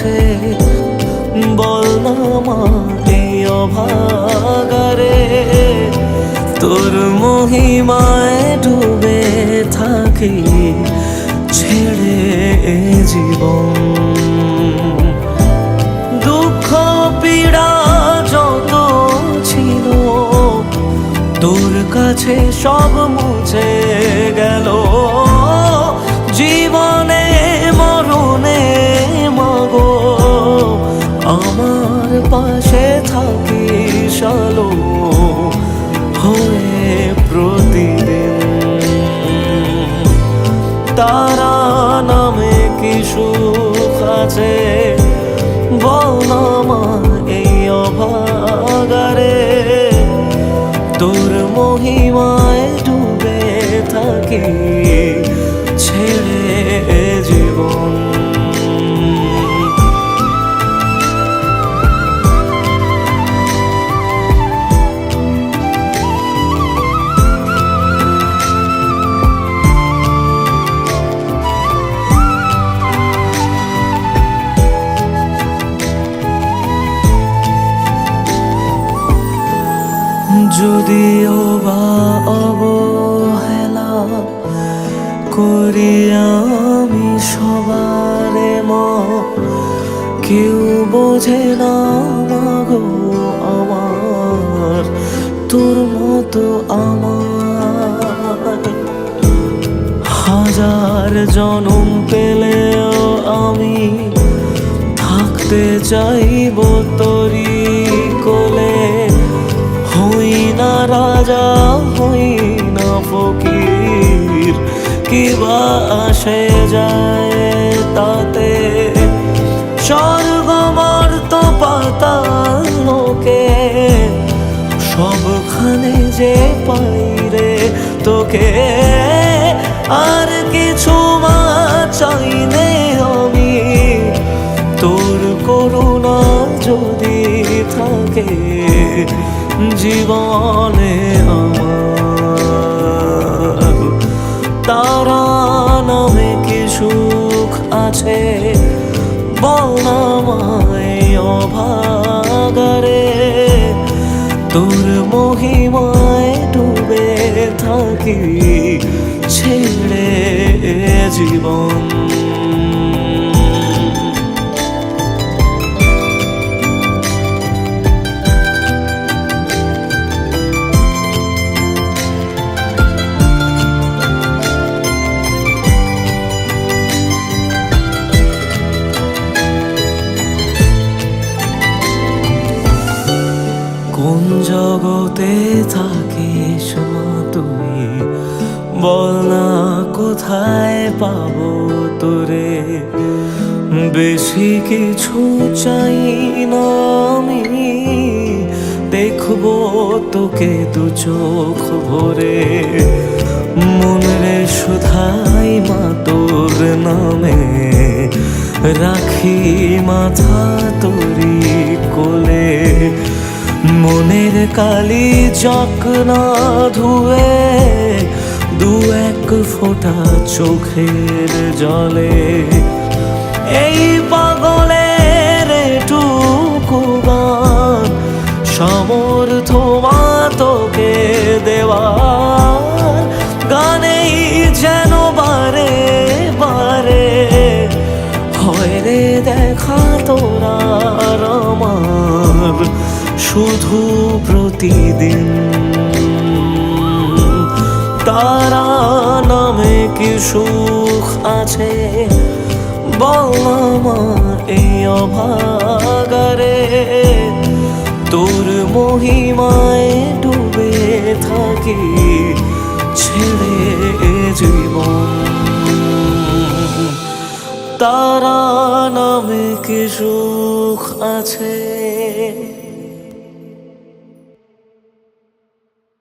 আছে বল না মা এই অভাগারে তোর মহিমায় ডুবে থাকি ছেড়ে জীবন দুঃখ পীড়া যত ছিল তোর কাছে সব মুছে গেল জীবনে মরণে মাগো আমার পাশে থাকিস আলো হয়ে প্রতিদিন তারা নামে কি সুখ আছে বল না মা এই অভাগারে তোর মহিমায় ডুবে থাকি ছেড়ে জীবন যদিও বা অবহেলা করি আমি সবারে মা কেউ বোঝে না মাগো আমার তোর মতো আমার হাজার জনম পেলেও আমি থাকতে চাইব তোরি কোলে হই না রাজা হই না ফকির কি বা আসে যায় তাতে স্বর্গ মর্ত পাতাল লোকে সবখানে যে পাই রে তোকে আর কিছু মা চাইনে আমি তোর করুণা যদি থাকে জীবনে আমার তারা নামে কি সুখ আছে বল না মায় অভাগারে তোর মহিমায় ডুবে থাকি ছেড়ে জীবন কোন জগতে থাকিস মা তুই বল না কোথায় পাবো তোরে বেশি কিছু চাই না আমি দেখবো তোকে দু চোখ ভরে মনরে শুধাই মা তোর নামে রাখি মাথা তোরি কোলে মনের কালি চক না ধুয়ে দু এক ফোঁটা চোখের জলে এই পাগলের টুকু গান সমর্থ মা তোকে দেওয়ার গানেই যেন বারে বারে হয় রে দেখা তোরা আমার শুধু প্রতিদিন তারা নামে কি সুখ আছে বল না মা এই অভাগারে তোর মহিমায় ডুবে থাকি ছেড়ে জীবন তারা নামে কি সুখ আছে।